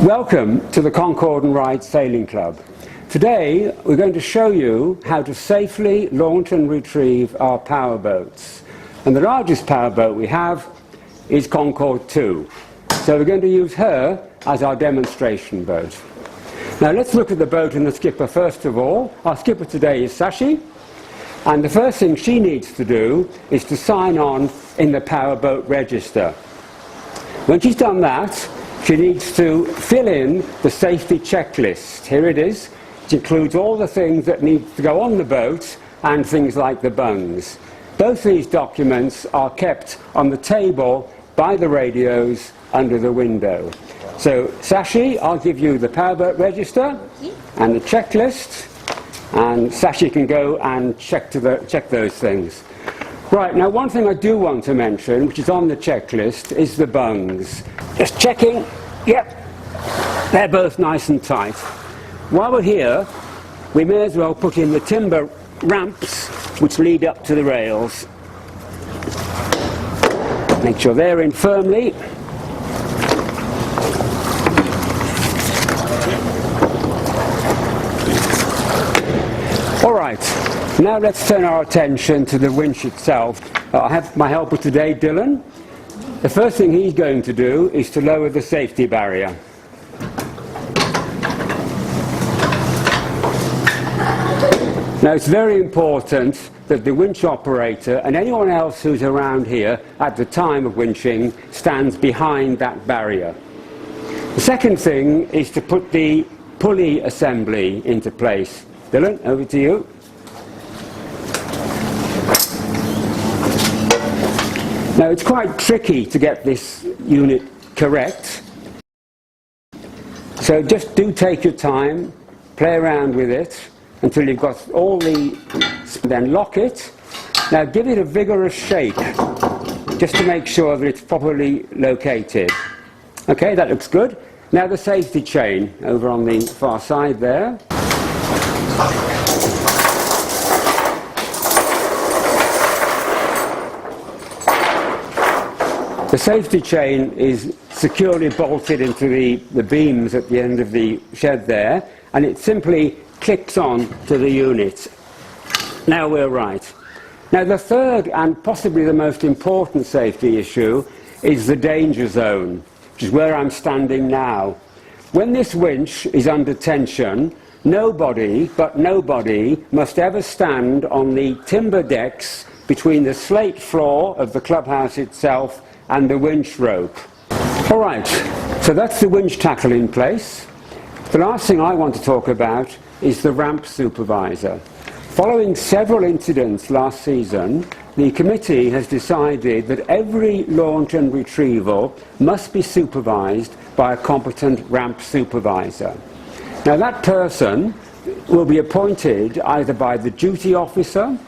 Welcome to the Concord and Ride Sailing Club. Today we're going to show you how to safely launch and retrieve our powerboats. And the largest powerboat we have is Concord 2. So we're going to use her as our demonstration boat. Now let's look at the boat and the skipper first of all. Our skipper today is Sashi, and the first thing she needs to do is to sign on in the powerboat register. When she's done that, she needs to fill in the safety checklist. Here it is. It includes all the things that need to go on the boat and things like the bungs. Both these documents are kept on the table by the radios under the window. So, Sashi, I'll give you the powerboat register and the checklist, and Sashi can go and check those things. Right, now one thing I do want to mention, which is on the checklist, is the bungs. Just checking, yep, they're both nice and tight. While we're here, we may as well put in the timber ramps which lead up to the rails. Make sure they're in firmly. All right, now let's turn our attention to the winch itself. I have my helper today, Dylan. The first thing he's going to do is to lower the safety barrier. Now it's very important that the winch operator and anyone else who's around here at the time of winching stands behind that barrier. The second thing is to put the pulley assembly into place. Dylan, over to you. Now it's quite tricky to get this unit correct, so just do take your time, play around with it until you've got all the, then lock it. Now give it a vigorous shake just to make sure that it's properly located. Okay, that looks good. Now the safety chain over on the far side there. The safety chain is securely bolted into the beams at the end of the shed there, and it simply clicks on to the unit. Now we're right. Now the third and possibly the most important safety issue is the danger zone, which is where I'm standing now. When this winch is under tension, nobody must ever stand on the timber decks between the slate floor of the clubhouse itself and the winch rope. All right, so that's the winch tackle in place. The last thing I want to talk about is the ramp supervisor. Following several incidents last season, the committee has decided that every launch and retrieval must be supervised by a competent ramp supervisor. Now that person will be appointed either by the duty officer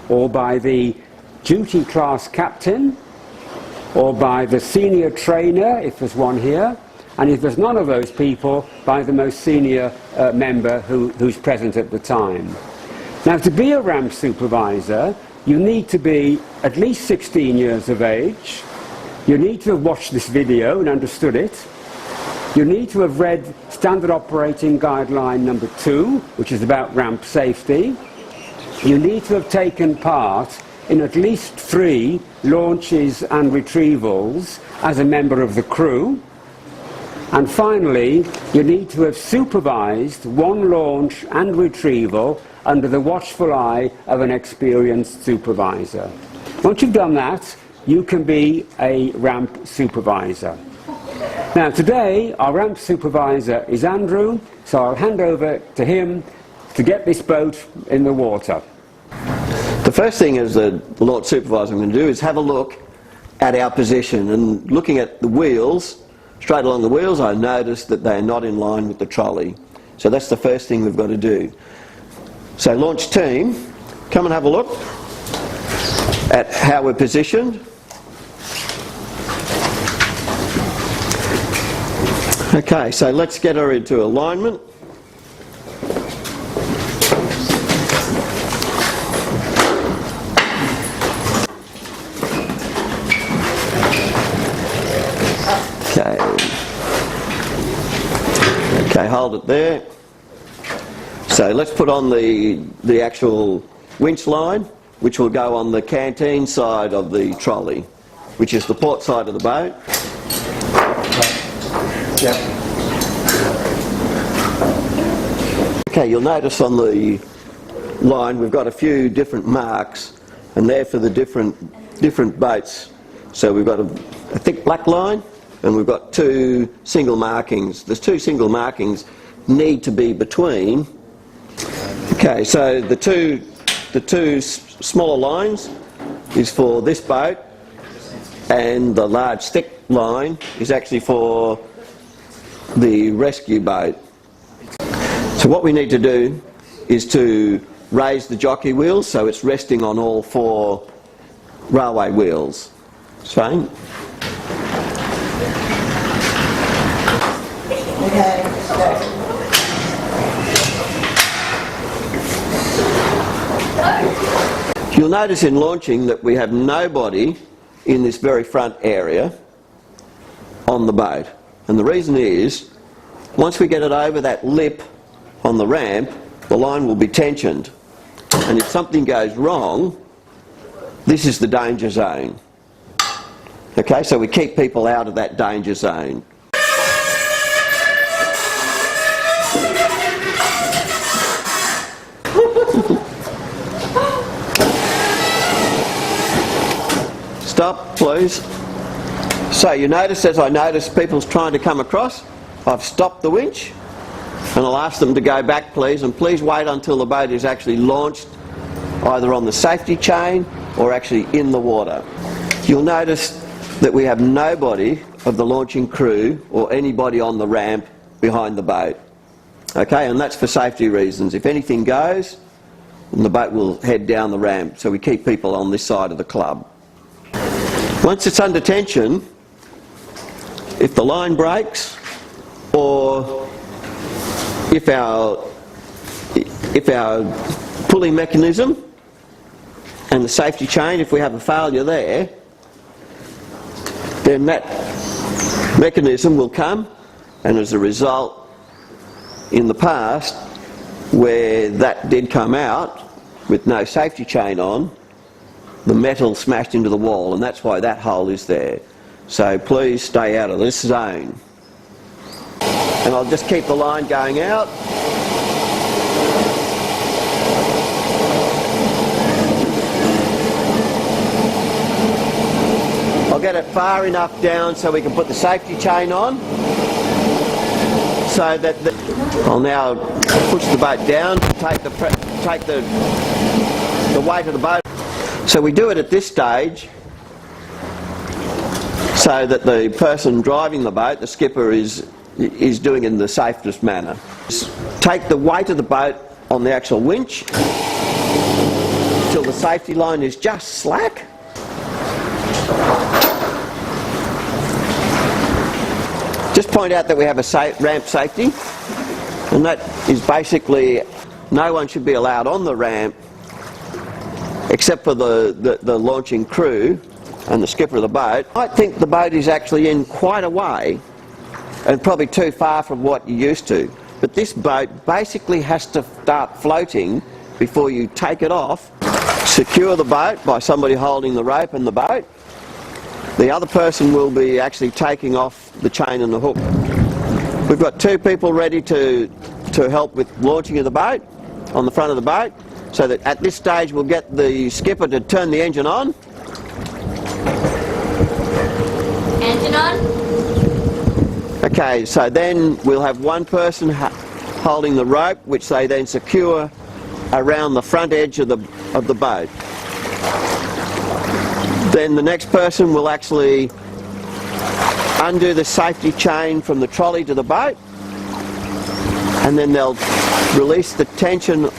or by the duty class captain or by the senior trainer, if there's one here, and if there's none of those people, by the most senior member who's present at the time. Now to be a ramp supervisor, you need to be at least 16 years of age, you need to have watched this video and understood it, you need to have read Standard Operating Guideline number 2, which is about ramp safety, you need to have taken part in at least 3 launches and retrievals as a member of the crew, and finally you need to have supervised 1 launch and retrieval under the watchful eye of an experienced supervisor. Once you've done that, you can be a ramp supervisor. Now today our ramp supervisor is Andrew, so I'll hand over to him to get this boat in the water. The first thing as the launch supervisor I'm going to do is have a look at our position, and looking at the wheels, straight along the wheels, I noticed that they are not in line with the trolley. So that's the first thing we've got to do. So launch team, come and have a look at how we're positioned. Okay, so let's get her into alignment. Okay. Okay, hold it there. So let's put on the actual winch line, which will go on the canteen side of the trolley, which is the port side of the boat. Yeah. Okay, you'll notice on the line we've got a few different marks, and they're for the different boats. So we've got a thick black line, and we've got two single markings. There's two single markings need to be between. Okay, so the two smaller lines is for this boat, and the large thick line is actually for the rescue boat. So what we need to do is to raise the jockey wheels so it's resting on all four railway wheels. Same. Okay. You'll notice in launching that we have nobody in this very front area on the boat. And the reason is, once we get it over that lip on the ramp, the line will be tensioned. And if something goes wrong, this is the danger zone. Okay, so we keep people out of that danger zone. Stop, please. So you notice, as I notice people's trying to come across, I've stopped the winch and I'll ask them to go back, please, and please wait until the boat is actually launched either on the safety chain or actually in the water. You'll notice that we have nobody of the launching crew or anybody on the ramp behind the boat. Okay, and that's for safety reasons. If anything goes, then the boat will head down the ramp, so we keep people on this side of the club. Once it's under tension, if the line breaks or if our pulley mechanism and the safety chain, if we have a failure there, then that mechanism will come, and as a result, in the past, where that did come out with no safety chain on, the metal smashed into the wall, and that's why that hole is there. So please stay out of this zone. And I'll just keep the line going out. I'll get it far enough down so we can put the safety chain on. So that I'll now push the boat down, take the weight of the boat. So we do it at this stage so that the person driving the boat, the skipper, is doing it in the safest manner. Take the weight of the boat on the actual winch till the safety line is just slack. Just point out that we have a ramp safety, and that is basically no one should be allowed on the ramp except for the launching crew and the skipper of the boat. I think the boat is actually in quite a way and probably too far from what you're used to. But this boat basically has to start floating before you take it off. Secure the boat by somebody holding the rope and the boat. The other person will be actually taking off the chain and the hook. We've got two people ready to help with launching of the boat on the front of the boat, so that at this stage we'll get the skipper to turn the engine on. Engine on. Okay, so then we'll have one person holding the rope, which they then secure around the front edge of the boat. Then the next person will actually undo the safety chain from the trolley to the boat, and then they'll release the tension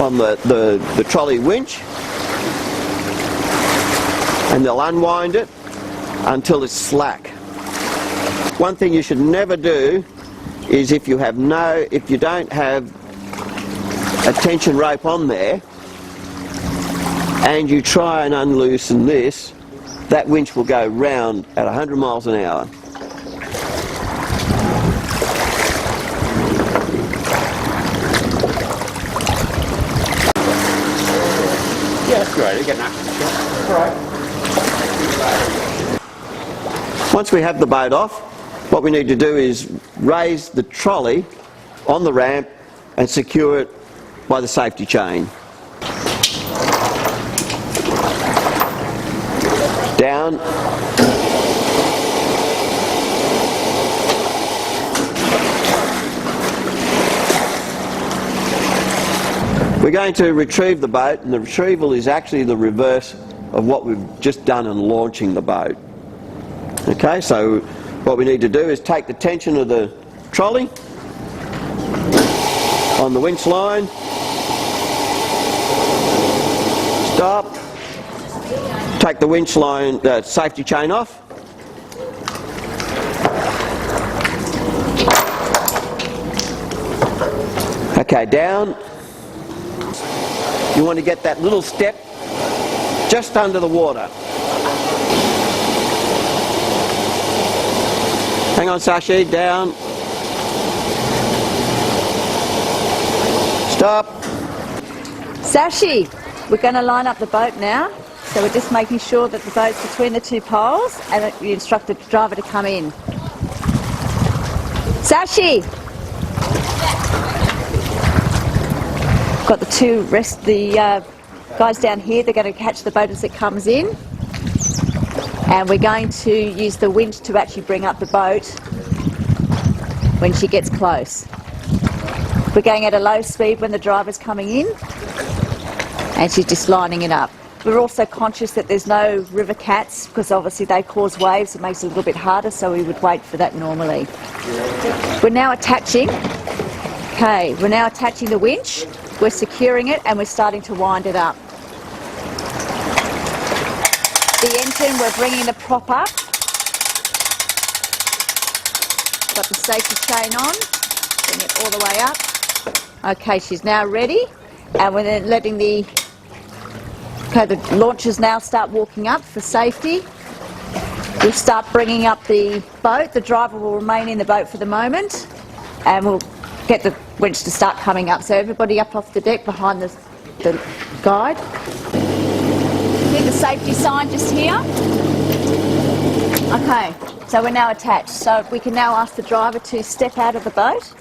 on the trolley winch, and they'll unwind it until it's slack. One thing you should never do is if you don't have a tension rope on there and you try and unloosen this, that winch will go round at 100 miles an hour. Yeah, that's great. Again, all right. Once we have the boat off, what we need to do is raise the trolley on the ramp and secure it by the safety chain. Down. We're going to retrieve the boat, and the retrieval is actually the reverse of what we've just done in launching the boat. Okay, so what we need to do is take the tension of the trolley on the winch line, stop, take the winch line, safety chain off, okay, down. You want to get that little step just under the water. Hang on, Sashi, down. Stop. Sashi, we're going to line up the boat now. So we're just making sure that the boat's between the two poles and that you instruct the driver to come in. Sashi! Got the guys down here. They're going to catch the boat as it comes in, and we're going to use the winch to actually bring up the boat when she gets close. We're going at a low speed when the driver's coming in, and she's just lining it up. We're also conscious that there's no river cats because obviously they cause waves. It makes it a little bit harder, so we would wait for that normally. We're now attaching. Okay, we're now attaching the winch. We're securing it and we're starting to wind it up. The engine, we're bringing the prop up. Got the safety chain on. Bring it all the way up. Okay, she's now ready. And we're then letting the launchers now start walking up for safety. We'll start bringing up the boat. The driver will remain in the boat for the moment. And we'll get the winch to start coming up. So everybody up off the deck behind the guide. See the safety sign just here? Okay, so we're now attached. So we can now ask the driver to step out of the boat.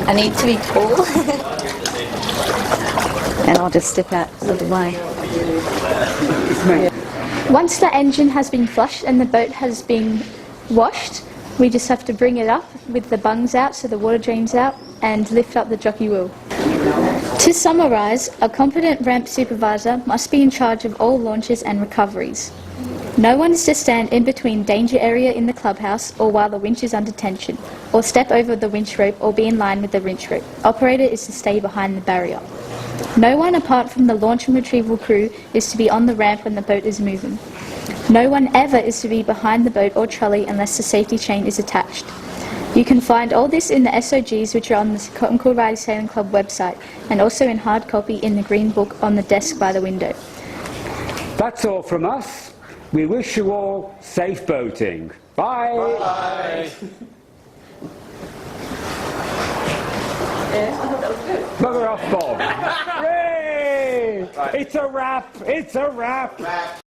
I need to be tall. And I'll just step out of the way. Once the engine has been flushed and the boat has been washed, we just have to bring it up with the bungs out so the water drains out and lift up the jockey wheel. To summarise, a competent ramp supervisor must be in charge of all launches and recoveries. No one is to stand in between danger area in the clubhouse or while the winch is under tension, or step over the winch rope or be in line with the winch rope. Operator is to stay behind the barrier. No one apart from the launch and retrieval crew is to be on the ramp when the boat is moving. No one ever is to be behind the boat or trolley unless the safety chain is attached. You can find all this in the SOGs which are on the Concord Riley Sailing Club website and also in hard copy in the green book on the desk by the window. That's all from us. We wish you all safe boating. Bye. Bye. Yeah, I thought that was good. Bugger off, Bob. Yay! It's a wrap. It's a wrap.